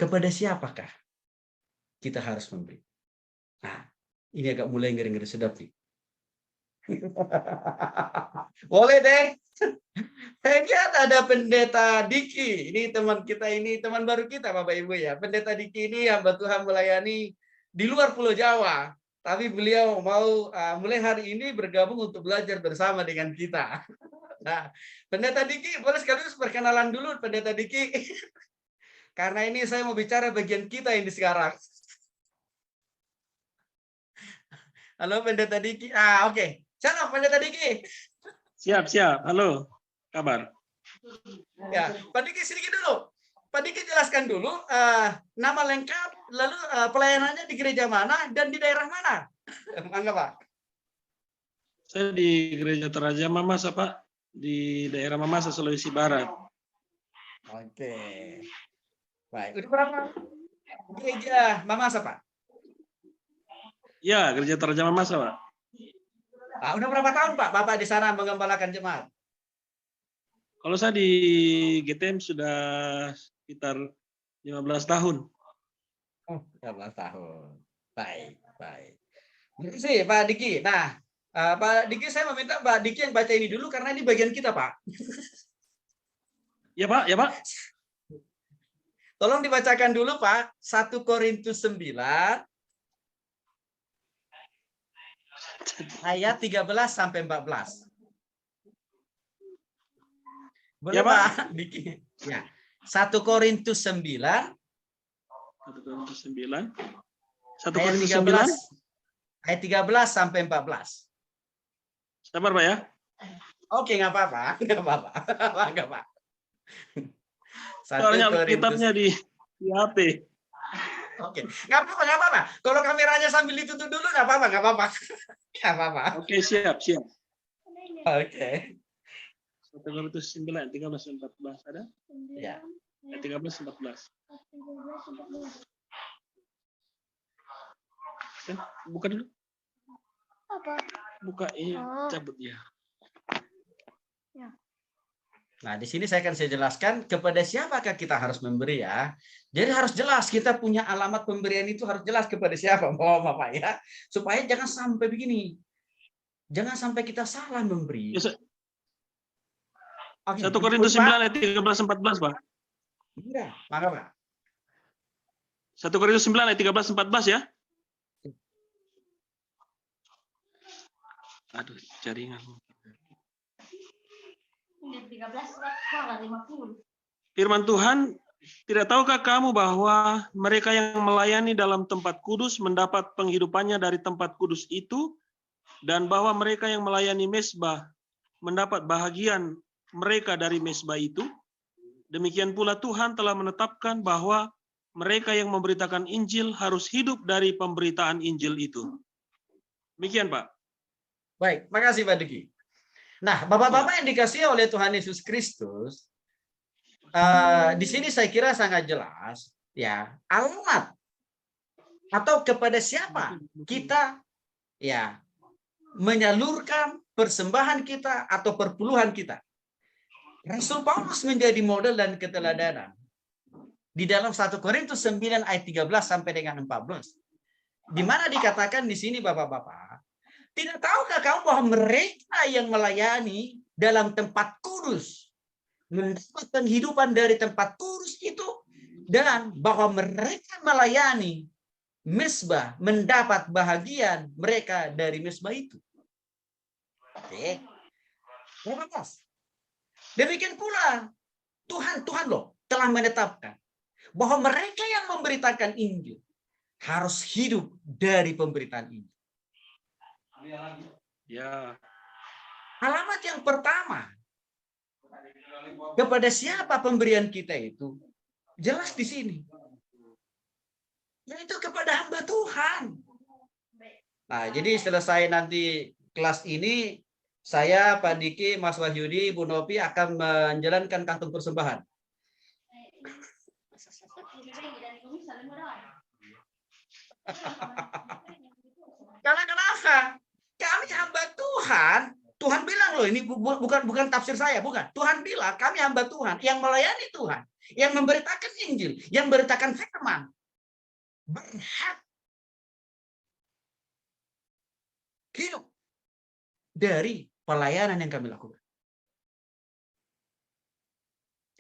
kepada siapakah kita harus memberi? Nah, ini agak mulai ngeri-ngeri sedap nih. Boleh deh. Saya lihat ada Pendeta Diki. Ini teman kita, ini teman baru kita Bapak Ibu ya. Pendeta Diki ini hamba Tuhan melayani di luar Pulau Jawa. Tapi beliau mau mulai hari ini bergabung untuk belajar bersama dengan kita. Nah, Pendeta Diki, boleh sekaligus perkenalan dulu Pendeta Diki. Karena ini saya mau bicara bagian kita ini sekarang. Halo Pendeta Diki. Oke. Halo Pendeta Diki. Siap. Halo, kabar? Ya, Pak Diki sedikit dulu. Pak Diki jelaskan dulu nama lengkap, lalu pelayanannya di gereja mana dan di daerah mana? Mangga Pak. Saya di Gereja Teraja Mamasa, Pak, di daerah Mamasa, Sulawesi Barat. Oke. Baik. Udah berapa gereja Mamasa, Pak? Ya, Gereja Teraja Mamasa, Pak. Udah berapa tahun Pak Bapak di sana mengembalakan jemaat? Kalau saya di GTM sudah sekitar 15 tahun. Oh, 15 tahun. Baik. Terima kasih Pak Diki. Nah, Pak Diki saya meminta Pak Diki yang baca ini dulu karena ini bagian kita, Pak. Ya, Pak. Tolong dibacakan dulu, Pak. 1 Korintus 9 ayat 13 sampai 14. Boleh, Ya, Pak. Pak Diki? Ya. 1 Korintus 9 1 Korintus 9. 1 ayat Korintus 13 9. ayat 13 sampai 14. Sabar, Pak ya. Oke, nggak apa-apa. Nggak apa. Soalnya kitabnya di HP. Oke, nggak apa-apa. Kalau kameranya sambil ditutup dulu, nggak apa-apa. Oke, siap. Oke. 1 Korintus 9, 13, 14 ada? Ya. 13, 14. Buka dulu. Apa? Buka ini, cabut ya. Nah, di sini saya jelaskan kepada siapakah kita harus memberi ya. Jadi harus jelas kita punya alamat pemberian itu harus jelas kepada siapa, Bapak ya. Supaya jangan sampai begini. Jangan sampai kita salah memberi. Ya, Oke, 1 Korintus 9 ayat 13, 14, Pak. Iya, maka Pak. 1 Korintus 9 ayat 13, 14 ya. Aduh, jaringan. Firman Tuhan, tidak tahukah kamu bahwa mereka yang melayani dalam tempat kudus mendapat penghidupannya dari tempat kudus itu, dan bahwa mereka yang melayani mezbah mendapat bahagian mereka dari mezbah itu? Demikian pula Tuhan telah menetapkan bahwa mereka yang memberitakan Injil harus hidup dari pemberitaan Injil itu. Demikian, Pak. Baik, makasih Pak Diki. Nah, Bapak-bapak yang dikasihi oleh Tuhan Yesus Kristus, di sini saya kira sangat jelas, ya, alamat atau kepada siapa kita, ya, menyalurkan persembahan kita atau perpuluhan kita. Rasul Paulus menjadi model dan keteladanan di dalam 1 Korintus 9 ayat 13 sampai dengan 14. Di mana dikatakan di sini Bapak-bapak, tidak tahukah kamu bahwa mereka yang melayani dalam tempat kudus mendapat penghidupan dari tempat kudus itu, dan bahwa mereka melayani mezbah mendapat bahagian mereka dari mezbah itu. Oke. 18. Demikian pula Tuhan loh telah menetapkan bahwa mereka yang memberitakan Injil harus hidup dari pemberitaan Injil. Ya. Alamat yang pertama kepada siapa pemberian kita itu jelas di sini, yaitu kepada hamba Tuhan. Nah, jadi selesai nanti kelas ini, saya, Pak Diki, Mas Wahyudi, Bu Nopi akan menjalankan kantung persembahan. Karena kenapa? Kami hamba Tuhan. Tuhan bilang loh, ini bukan tafsir saya, bukan. Tuhan bilang kami hamba Tuhan yang melayani Tuhan. yang memberitakan Injil, yang memberitakan firman, berhak hidup dari pelayanan yang kami lakukan.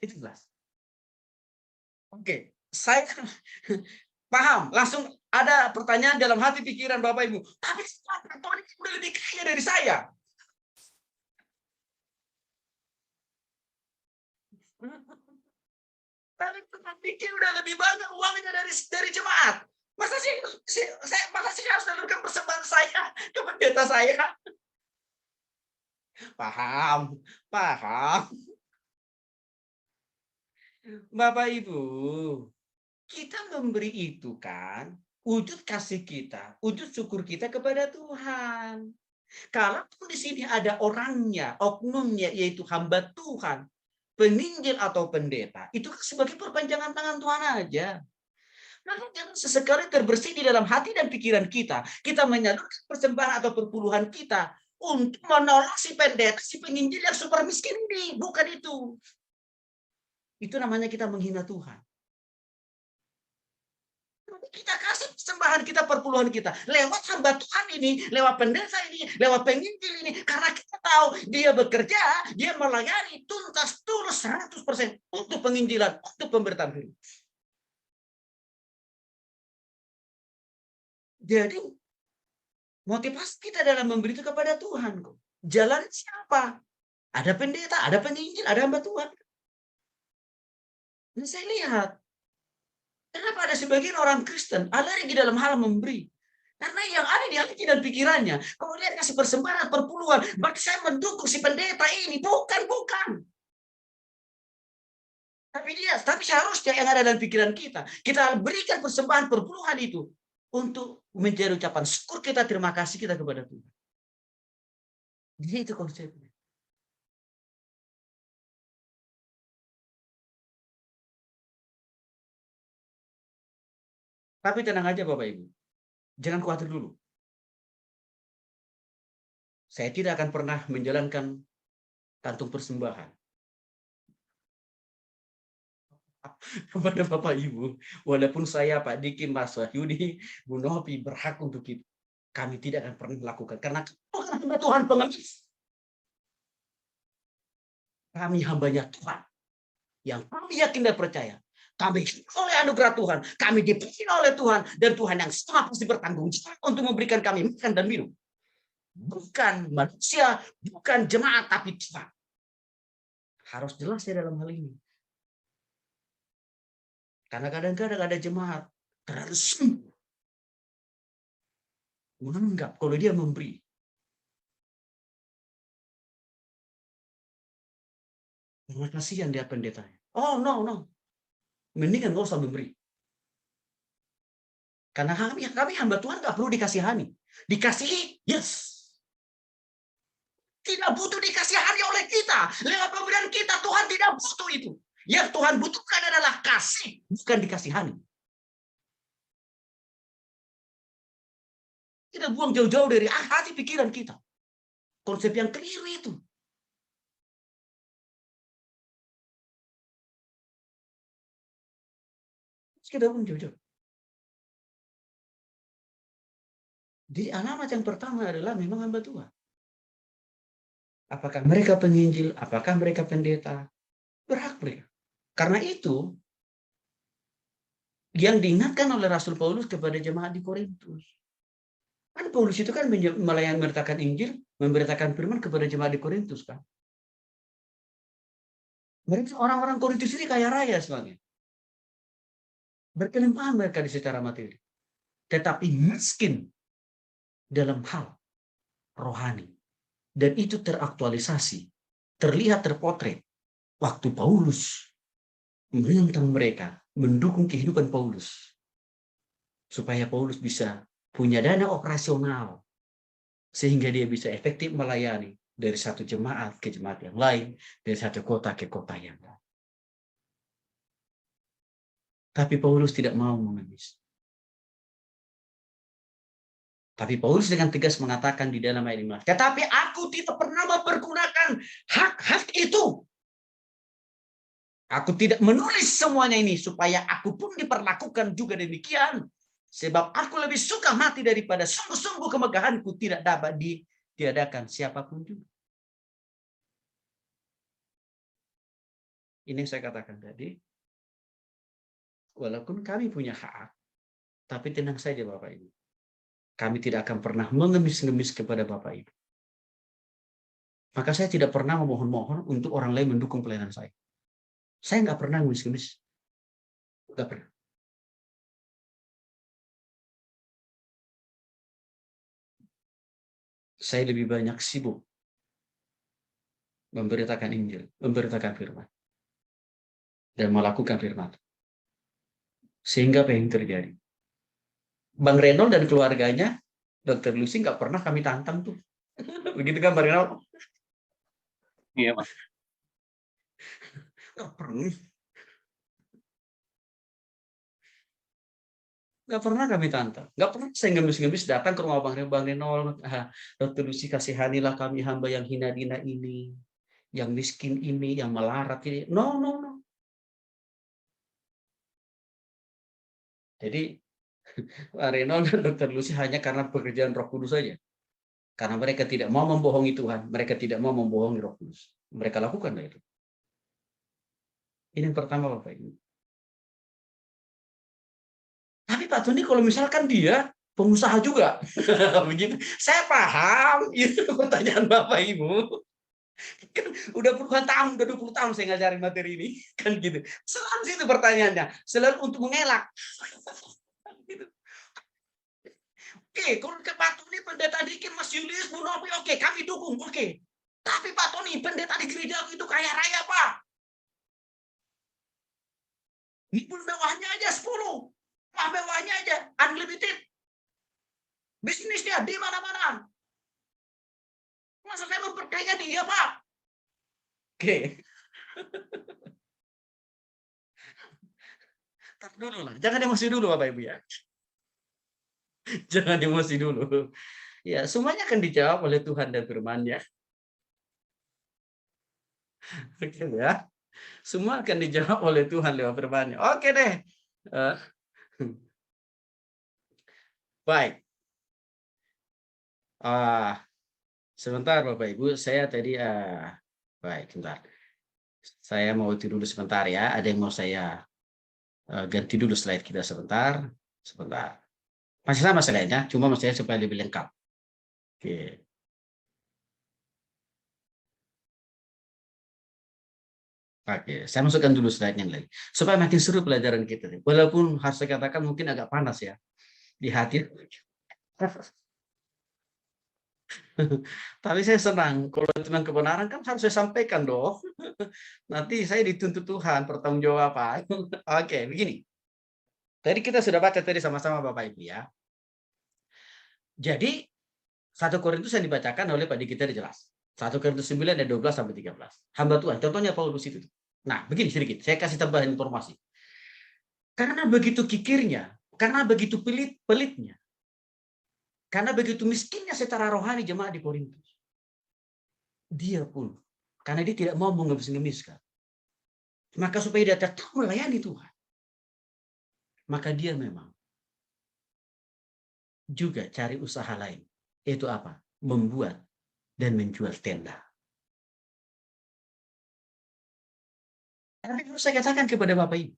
Itu jelas. Oke, saya paham. Langsung ada pertanyaan dalam hati pikiran Bapak Ibu. Tapi Tuhan itu udah lebih kaya dari saya. Tapi Tuhan pikir udah lebih banyak uangnya dari jemaat. Masa sih harus menurunkan persembahan saya ke pendeta saya? Paham. Bapak Ibu, kita memberi itu kan wujud kasih kita, wujud syukur kita kepada Tuhan. Kalaupun di sini ada orangnya, oknumnya, yaitu hamba Tuhan, penginjil atau pendeta, itu sebagai perpanjangan tangan Tuhan aja. Maka jangan sesekali terbersih di dalam hati dan pikiran kita. Kita menyalurkan persembahan atau perpuluhan kita untuk menolak si pendeta, si penginjil yang super miskin ini. Bukan itu. Itu namanya kita menghina Tuhan. Kita kasih persembahan kita, perpuluhan kita lewat hamba Tuhan ini, lewat pendeta ini, lewat penginjil ini, karena kita tahu dia bekerja, dia melayani tuntas tulus 100% untuk penginjilan, untuk pemberitaan firman. Jadi motivasi kita dalam memberi itu kepada Tuhan kok. Jalan siapa? Ada pendeta, ada penginjil, ada hamba Tuhan. Dan saya lihat kenapa ada sebagian orang Kristen alergi di dalam hal memberi? Karena yang ada di hati dan pikirannya, kalau dia kasih persembahan perpuluhan, berarti saya mendukung si pendeta ini. Bukan. Tapi seharusnya yang ada dalam pikiran kita berikan persembahan perpuluhan itu untuk menjadi ucapan syukur kita, terima kasih kita kepada Tuhan. Jadi itu konsepnya. Tapi tenang aja Bapak Ibu. Jangan khawatir dulu. Saya tidak akan pernah menjalankan kantung persembahan kepada Bapak Ibu. Walaupun saya, Pak Diki, Mas Wahyudi, Bu Novi berhak untuk itu. Kami tidak akan pernah melakukan. Karena Tuhan pengemis. Kami hambanya Tuhan. Yang kami yakin dan percaya. Kami oleh anugerah Tuhan. Kami dipimpin oleh Tuhan. Dan Tuhan yang sama pasti bertanggung jawab untuk memberikan kami makan dan minum. Bukan manusia, bukan jemaat, tapi Tuhan. Harus jelas ya dalam hal ini. Karena kadang-kadang ada jemaat terlalu sungguh menganggap kalau dia memberi, karena kasihan dia pendetanya. Oh no. Mendingan nggak usah memberi. Karena kami hamba Tuhan nggak perlu dikasihani. Dikasihi, yes. Tidak butuh dikasihani oleh kita. Lewat pemberian kita, Tuhan tidak butuh itu. Yang Tuhan butuhkan adalah kasih, bukan dikasihani. Kita buang jauh-jauh dari hati pikiran kita. Konsep yang keliru itu. Kita buang jauh-jauh. Jadi alamat yang pertama adalah memang hamba Tuhan. Apakah mereka penginjil, apakah mereka pendeta, berhak mereka. Karena itu yang diingatkan oleh Rasul Paulus kepada jemaat di Korintus. Kan Paulus itu kan melayani, memberitakan Injil, memberitakan firman kepada jemaat di Korintus kan. Mereka orang-orang Korintus ini kaya raya semuanya. Berkelimpahan mereka di secara materi. Tetapi miskin dalam hal rohani. Dan itu teraktualisasi, terlihat terpotret waktu Paulus menentang mereka, mendukung kehidupan Paulus. Supaya Paulus bisa punya dana operasional, sehingga dia bisa efektif melayani dari satu jemaat ke jemaat yang lain, dari satu kota ke kota yang lain. Tapi Paulus tidak mau mengemis. Tapi Paulus dengan tegas mengatakan di dalam ayat 15, tetapi aku tidak pernah mempergunakan hak-hak itu. Aku tidak menulis semuanya ini supaya aku pun diperlakukan juga demikian. Sebab aku lebih suka mati daripada sungguh-sungguh kemegahanku tidak dapat ditiadakan siapapun juga. Ini yang saya katakan tadi. Walaupun kami punya hak, tapi tenang saja Bapak Ibu. Kami tidak akan pernah mengemis-ngemis kepada Bapak Ibu. Maka saya tidak pernah memohon-mohon untuk orang lain mendukung pelayanan saya. Saya nggak pernah ngemis-ngemis. Nggak pernah. Saya lebih banyak sibuk memberitakan Injil, memberitakan firman, dan melakukan firman. Sehingga apa yang terjadi? Bang Renold dan keluarganya, Dr. Lucy nggak pernah kami tantang tuh. Begitu kan Bang Renold? Iya, Pak. Nggak pernah. Nggak pernah kami tantang. Nggak pernah saya ngemis-ngemis datang ke rumah Bang Renold. Dr. Lucy, kasihanilah kami hamba yang hina-dina ini, yang miskin ini, yang melarat ini. No, no, no. Jadi Pak Renold dan Dr. Lucy hanya karena pekerjaan Roh Kudus saja. Karena mereka tidak mau membohongi Tuhan, mereka tidak mau membohongi Roh Kudus. Mereka lakukan itu. Ini yang pertama Bapak Ibu. Tapi Pak Tony kalau misalkan dia pengusaha juga, begitu. Saya paham itu pertanyaan Bapak Ibu. Kan udah puluhan tahun, udah 20 tahun saya ngajarin materi ini, kan gitu. Selalu itu pertanyaannya, selalu untuk mengelak. Gitu. Oke, kalau ke Pak Tony pendeta Dikin, Mas Julius, Bu Novi, oke, kami dukung, oke. Tapi Pak Tony pendeta di gereja itu kaya raya Pak. Mobil mewahnya aja 10. Wah, mewahnya aja unlimited. Bisnisnya di mana-mana. Masa saya memperkaya dia, Pak? Oke. Tar dulu lah. Jangan emosi dulu, Bapak Ibu ya. Jangan emosi dulu. Ya, semuanya akan dijawab oleh Tuhan dan firman-Nya. Oke ya. Semua akan dijawab oleh Tuhan lewat firman-Nya. Oke deh. Baik. Sebentar Bapak Ibu, saya tadi baik, sebentar. Saya mau itu dulu sebentar ya. Ada yang mau saya ganti dulu slide kita sebentar. Sebentar. Masih sama slide-nya, cuma maksudnya supaya lebih lengkap. Oke. Oke, saya masukkan dulu slide-nya lagi. Supaya makin seru pelajaran kita. Walaupun harus saya katakan mungkin agak panas ya di hati. Tapi saya senang. Kalau tentang kebenaran kan harus saya sampaikan dong. Nanti saya dituntut Tuhan pertanggungjawaban. Oke, begini. Tadi kita sudah baca tadi sama-sama Bapak Ibu ya. Jadi 1 Korintus yang dibacakan oleh Pak Diki tadi jelas. 1 Korintus 9 ayat 12 sampai 13. Hamba Tuhan, contohnya Paulus itu. Nah, begini sedikit. Saya kasih tambahan informasi. Karena begitu kikirnya, karena begitu pelitnya, karena begitu miskinnya secara rohani jemaat di Korintus. Dia pun, karena dia tidak mau mengemis-ngemiskan. Maka supaya dia tetap melayani Tuhan. Maka dia memang juga cari usaha lain. Yaitu apa? Membuat dan menjual tenda. Tapi harus saya katakan kepada Bapak Ibu.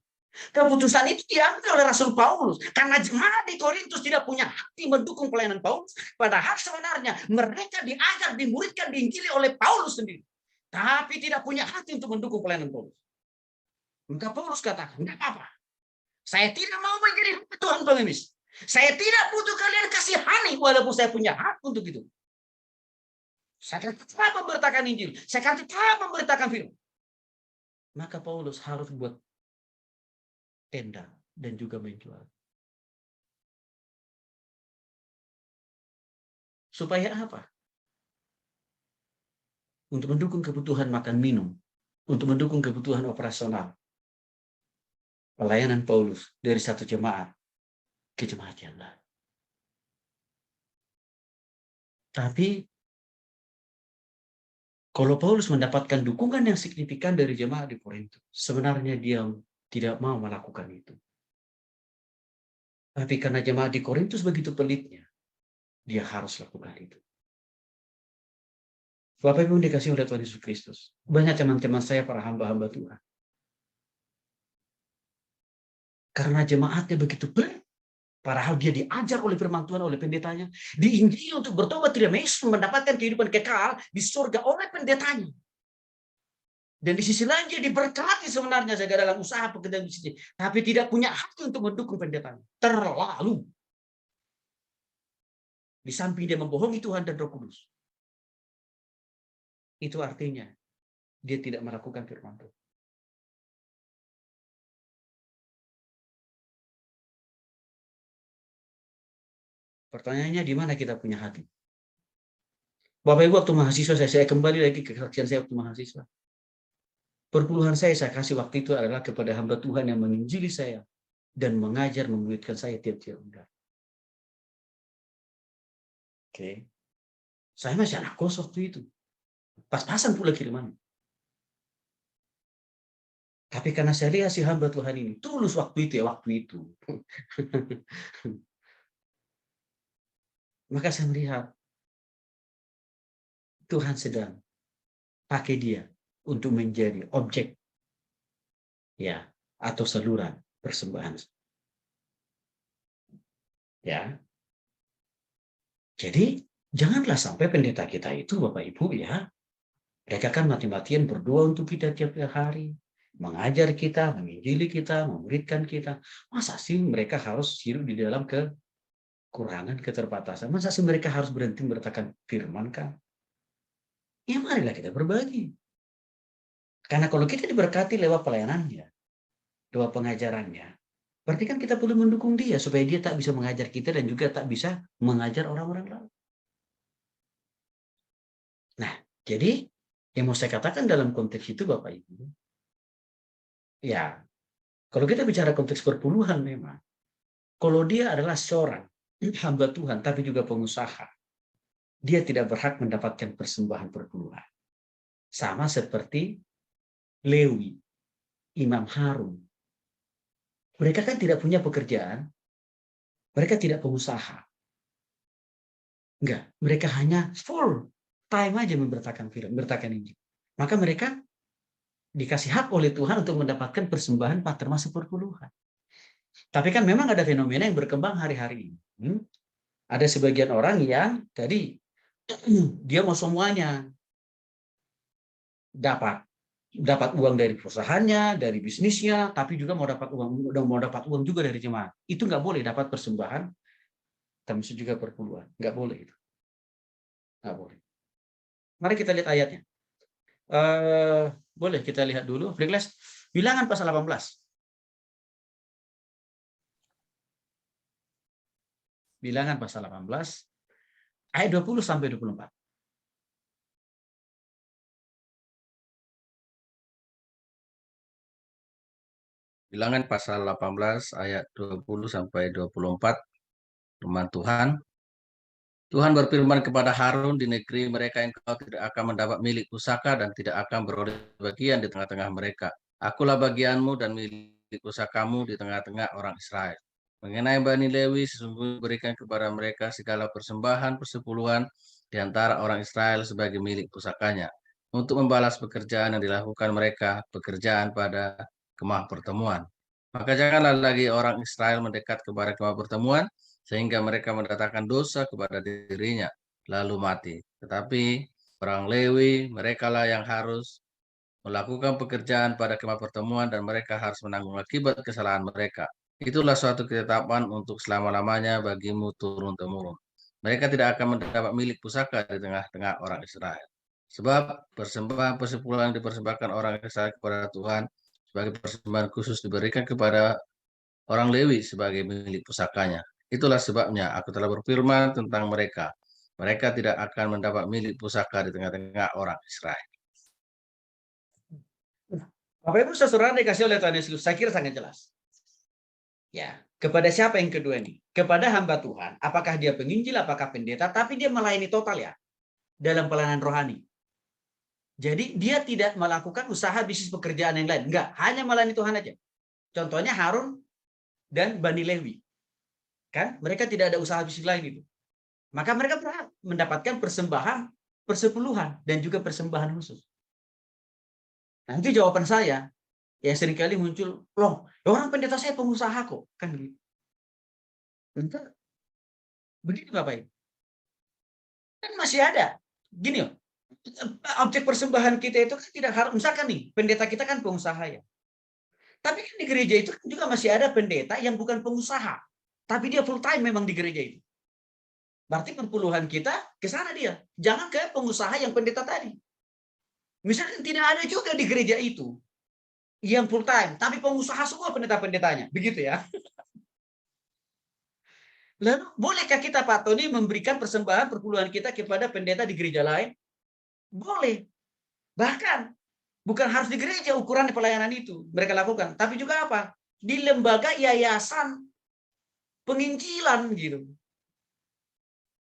Keputusan itu diambil oleh Rasul Paulus. Karena jemaat di Korintus tidak punya hati mendukung pelayanan Paulus. Padahal sebenarnya mereka diajar, dimuridkan, diinjili oleh Paulus sendiri. Tapi tidak punya hati untuk mendukung pelayanan Paulus. Maka Paulus katakan, enggak apa-apa. Saya tidak mau menjadi Tuhan pengemis. Saya tidak butuh kalian kasihani walaupun saya punya hak untuk itu. Saya akan tetap memberitakan Injil. Saya akan tetap memberitakan firman. Maka Paulus harus buat tenda dan juga menjual. Supaya apa? Untuk mendukung kebutuhan makan minum. Untuk mendukung kebutuhan operasional. Pelayanan Paulus dari satu jemaat ke jemaat yang lain. Tapi Kalau Paulus mendapatkan dukungan yang signifikan dari jemaat di Korintus, sebenarnya dia tidak mau melakukan itu. Tapi karena jemaat di Korintus begitu pelitnya, dia harus lakukan itu. Bapak Ibu dikasih oleh Tuhan Yesus Kristus. Banyak teman-teman saya para hamba-hamba Tuhan. Karena jemaatnya begitu pelit, padahal dia diajar oleh firman Tuhan oleh pendetanya, diinjili untuk bertobat tidak Yesus mendapatkan kehidupan kekal di surga oleh pendetanya. Dan di sisi lain dia diberkati sebenarnya segala dalam usaha pekerjaan bisnisnya, tapi tidak punya hati untuk mendukung pendetanya. Terlalu. Di samping dia membohongi Tuhan dan Roh Kudus. Itu artinya dia tidak melakukan firman Tuhan. Pertanyaannya di mana kita punya hati? Bapak Ibu waktu mahasiswa saya kembali lagi ke kesaksian saya waktu mahasiswa. Perpuluhan saya kasih waktu itu adalah kepada hamba Tuhan yang menginjili saya dan mengajar memuridkan saya tiap-tiap bulan. Oke. Saya masih anak kos waktu itu. Pas-pasan pula kiriman. Tapi karena saya lihat si hamba Tuhan ini tulus waktu itu. Maka saya melihat Tuhan sedang pakai dia untuk menjadi objek ya atau saluran persembahan. Ya. Jadi janganlah sampai pendeta kita itu Bapak Ibu ya. Mereka kan mati-matian berdoa untuk kita tiap hari, mengajar kita, menginjili kita, memuridkan kita. Masa sih mereka harus hidup di dalam kekurangan, keterbatasan? Masa sih mereka harus berhenti memberitakan firman kan? Ya marilah kita berbagi. Karena kalau kita diberkati lewat pelayanannya, lewat pengajarannya, berarti kan kita perlu mendukung dia supaya dia tak bisa mengajar kita dan juga tak bisa mengajar orang-orang lain. Nah, jadi yang mau saya katakan dalam konteks itu Bapak Ibu, ya kalau kita bicara konteks perpuluhan memang, kalau dia adalah seorang hamba Tuhan tapi juga pengusaha, dia tidak berhak mendapatkan persembahan perpuluhan. Sama seperti Lewi, Imam Harun. Mereka kan tidak punya pekerjaan, mereka tidak pengusaha. Enggak, mereka hanya full time aja memberitakan Injil. Maka mereka dikasih hak oleh Tuhan untuk mendapatkan persembahan termasuk perpuluhan. Tapi kan memang ada fenomena yang berkembang hari-hari ini. Ada sebagian orang yang tadi dia mau semuanya dapat uang dari perusahaannya, dari bisnisnya, tapi juga mau dapat uang juga dari jemaat. Itu nggak boleh dapat persembahan, termasuk juga perpuluhan. Nggak boleh itu. Nggak boleh. Mari kita lihat ayatnya. Boleh kita lihat dulu. Bilangan pasal 18. Bilangan pasal 18 ayat 20 sampai 24. Bilangan pasal 18 ayat 20 sampai 24. Firman Tuhan. Tuhan berfirman kepada Harun, di negeri mereka engkau tidak akan mendapat milik pusaka dan tidak akan beroleh bagian di tengah-tengah mereka. Akulah bagianmu dan milik pusakamu di tengah-tengah orang Israel. Mengenai Bani Lewi, sesungguhnya berikan kepada mereka segala persembahan persepuluhan di antara orang Israel sebagai milik pusakanya, untuk membalas pekerjaan yang dilakukan mereka, pekerjaan pada kemah pertemuan. Maka janganlah lagi orang Israel mendekat kepada kemah pertemuan, sehingga mereka mendatangkan dosa kepada dirinya, lalu mati. Tetapi orang Lewi, merekalah yang harus melakukan pekerjaan pada kemah pertemuan dan mereka harus menanggung akibat kesalahan mereka. Itulah suatu ketetapan untuk selama-lamanya bagimu turun-temurun. Mereka tidak akan mendapat milik pusaka di tengah-tengah orang Israel. Sebab persembahan persepuluhan dipersembahkan orang Israel kepada Tuhan sebagai persembahan khusus diberikan kepada orang Lewi sebagai milik pusakanya. Itulah sebabnya aku telah berfirman tentang mereka. Mereka tidak akan mendapat milik pusaka di tengah-tengah orang Israel. Bapak Ibu saudara dikasih oleh Tuhan Yesus, saya kira sangat jelas. Ya, kepada siapa yang kedua ini? Kepada hamba Tuhan. Apakah dia penginjil, apakah pendeta, tapi dia melayani total ya dalam pelayanan rohani. Jadi dia tidak melakukan usaha bisnis pekerjaan yang lain. Enggak, hanya melayani Tuhan aja. Contohnya Harun dan Bani Lewi. Kan mereka tidak ada usaha bisnis lain itu. Maka mereka berhak mendapatkan persembahan persepuluhan dan juga persembahan khusus. Nah, itu jawaban saya. Ya seringkali muncul, loh, orang pendeta saya pengusaha kok. Kan gitu. Entah. Begini Bapak Ibu. Kan masih ada. Gini loh. Objek persembahan kita itu kan tidak harus, misalkan nih, pendeta kita kan pengusaha ya. Tapi kan di gereja itu juga masih ada pendeta yang bukan pengusaha. Tapi dia full time memang di gereja itu. Berarti perpuluhan kita ke sana dia. Jangan ke pengusaha yang pendeta tadi. Misalkan tidak ada juga di gereja itu yang full time, tapi pengusaha semua pendeta-pendetanya. Begitu ya. Lalu bolehkah kita Pak Tony memberikan persembahan perpuluhan kita kepada pendeta di gereja lain? Boleh. Bahkan bukan harus di gereja ukuran pelayanan itu mereka lakukan, tapi juga apa? Di lembaga yayasan penginjilan gitu.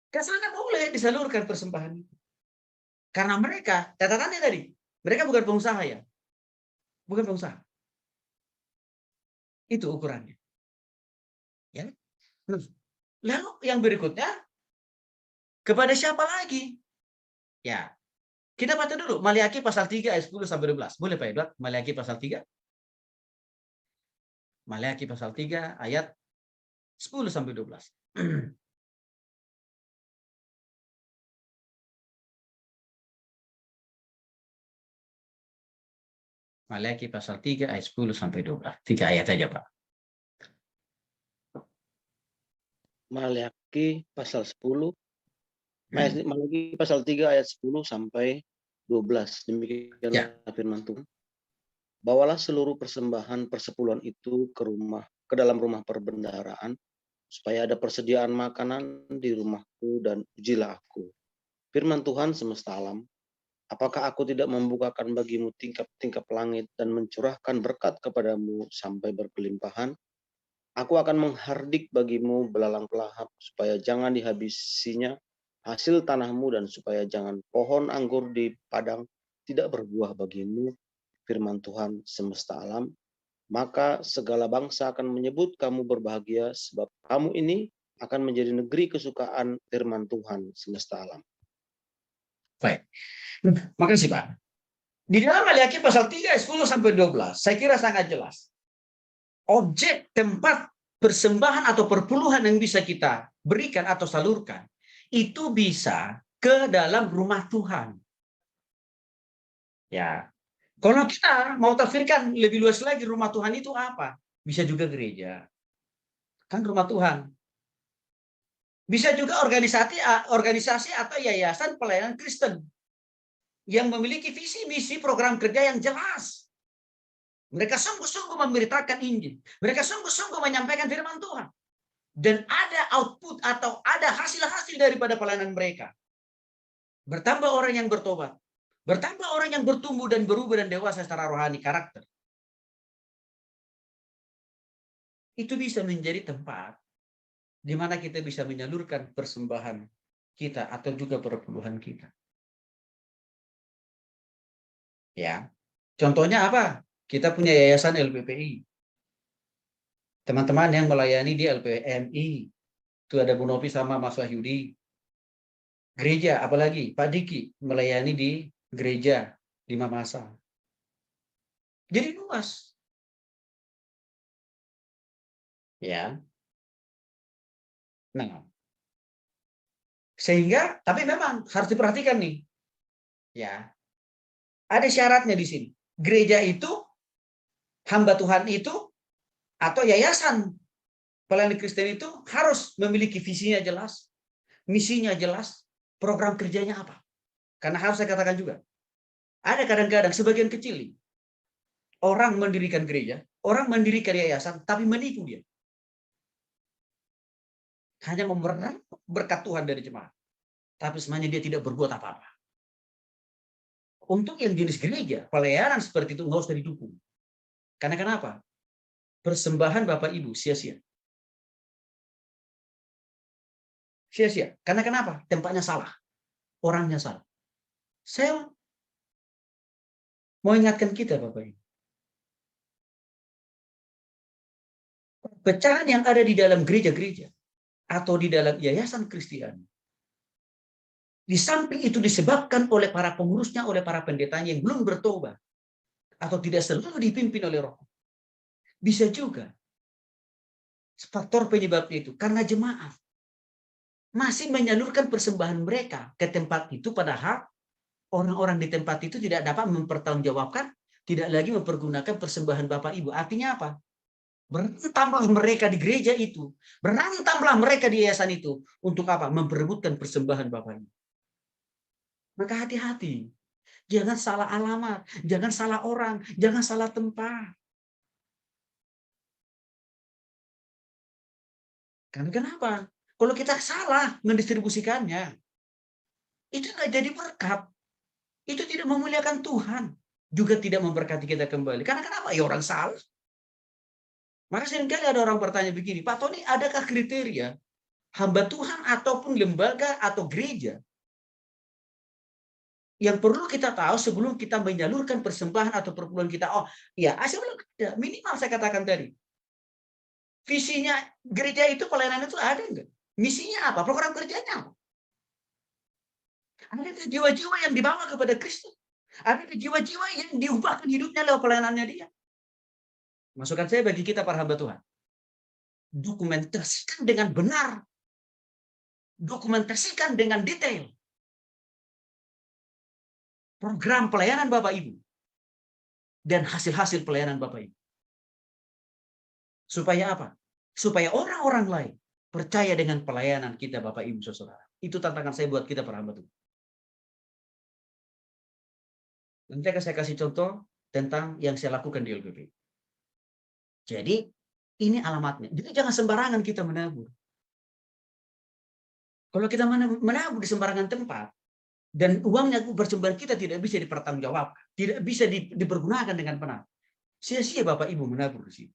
Ke sana boleh disalurkan persembahan itu. Karena mereka, catatannya tadi, mereka bukan pengusaha ya. Bukan pengusaha. Itu ukurannya. Ya. Lalu yang berikutnya, kepada siapa lagi? Ya, kita baca dulu Maliaki pasal 3 ayat 10 sampai 12. Boleh Pak Edward? Maliaki pasal 3. Maliaki pasal 3 ayat 10 sampai 12. Maliaki pasal 3 ayat 10 sampai 12. 3 ayat aja, Pak. Maliaki pasal 10. Maliaki pasal 3 ayat 10 sampai 12. Demikianlah firman Tuhan. Bawalah seluruh persembahan persepuluhan itu ke dalam rumah perbendaharaan, supaya ada persediaan makanan di rumahku, dan ujilah aku. Firman Tuhan semesta alam, apakah aku tidak membukakan bagimu tingkap-tingkap langit dan mencurahkan berkat kepadamu sampai berkelimpahan? Aku akan menghardik bagimu belalang pelahap, supaya jangan dihabisinya hasil tanahmu, dan supaya jangan pohon anggur di padang tidak berbuah bagimu, firman Tuhan semesta alam. Maka segala bangsa akan menyebut kamu berbahagia, sebab kamu ini akan menjadi negeri kesukaan, firman Tuhan semesta alam. Baik. Makasih Pak. Di dalam Maliaki pasal 3 ayat 10 sampai 12, saya kira sangat jelas. Objek tempat persembahan atau perpuluhan yang bisa kita berikan atau salurkan itu bisa ke dalam rumah Tuhan. Ya. Kalau kita mau tafsirkan lebih luas lagi, rumah Tuhan itu apa? Bisa juga gereja. Kan rumah Tuhan. Bisa juga organisasi atau yayasan pelayanan Kristen yang memiliki visi misi program kerja yang jelas. Mereka sungguh-sungguh memberitakan Injil. Mereka sungguh-sungguh menyampaikan firman Tuhan. Dan ada output atau ada hasil-hasil daripada pelayanan mereka. Bertambah orang yang bertobat. Bertambah orang yang bertumbuh dan berubah dan dewasa secara rohani karakter. Itu bisa menjadi tempat di mana kita bisa menyalurkan persembahan kita atau juga perpuluhan kita. Ya. Contohnya apa? Kita punya yayasan LPPI. Teman-teman yang melayani di LPMI. Itu ada Bu Novi sama Mas Wahyudi. Gereja, apalagi Pak Diki melayani di gereja di Mamasa. Jadi luas. Ya. Nah. Sehingga, tapi memang harus diperhatikan nih. Ya. Ada syaratnya di sini. Gereja itu, hamba Tuhan itu, atau yayasan pelayanan Kristen itu harus memiliki visinya jelas, misinya jelas, program kerjanya apa. Karena harus saya katakan juga, ada kadang-kadang sebagian kecil nih, orang mendirikan gereja, orang mendirikan yayasan, tapi menipu dia. Hanya memberikan berkat Tuhan dari jemaat. Tapi sebenarnya dia tidak berbuat apa-apa. Untuk yang jenis gereja, pelayanan seperti itu nggak usah didukung. Karena kenapa? Persembahan Bapak Ibu sia-sia. Sia-sia. Karena kenapa? Tempatnya salah. Orangnya salah. Saya Mau ingatkan kita, Bapak Ibu. Perpecahan yang ada di dalam gereja-gereja atau di dalam yayasan Kristiani, di samping itu disebabkan oleh para pengurusnya, oleh para pendetanya yang belum bertobat atau tidak selalu dipimpin oleh Roh. Bisa juga faktor penyebabnya itu karena jemaat masih menyalurkan persembahan mereka ke tempat itu, padahal orang-orang di tempat itu tidak dapat mempertanggungjawabkan, tidak lagi mempergunakan persembahan Bapak Ibu. Artinya apa? Berantamlah mereka di gereja itu, berantamlah mereka di yayasan itu untuk apa? Memperebutkan persembahan Bapak Ibu. Maka hati-hati, jangan salah alamat, jangan salah orang, jangan salah tempat. Karena kenapa? Kalau kita salah mendistribusikannya, itu nggak jadi berkat. Itu tidak memuliakan Tuhan. Juga tidak memberkati kita kembali. Karena kenapa? Ya orang salah. Maka seringkali ada orang bertanya begini, Pak Tony, adakah kriteria hamba Tuhan ataupun lembaga atau gereja yang perlu kita tahu sebelum kita menyalurkan persembahan atau perpuluhan kita? Oh, ya, sebelum ada. Minimal saya katakan tadi. Visinya gereja itu, pelayanan itu ada enggak? Misinya apa? Program kerjanya apa? Ada jiwa-jiwa yang dibawa kepada Kristus. Ada jiwa-jiwa yang diubahkan hidupnya lewat pelayanannya dia. Masukan saya bagi kita para hamba Tuhan. Dokumentasikan dengan benar. Dokumentasikan dengan detail. Program pelayanan Bapak Ibu. Dan hasil-hasil pelayanan Bapak Ibu. Supaya apa? Supaya orang-orang lain percaya dengan pelayanan kita Bapak Ibu Saudara. Itu tantangan saya buat kita para hamba Tuhan. Nanti akan saya kasih contoh tentang yang saya lakukan di LPP. Jadi ini alamatnya. Jadi jangan sembarangan kita menabur. Kalau kita menabur di sembarangan tempat dan uangnya persembahan kita tidak bisa dipertanggungjawabkan, tidak bisa dipergunakan dengan benar, sia-sia Bapak Ibu menabur di sini.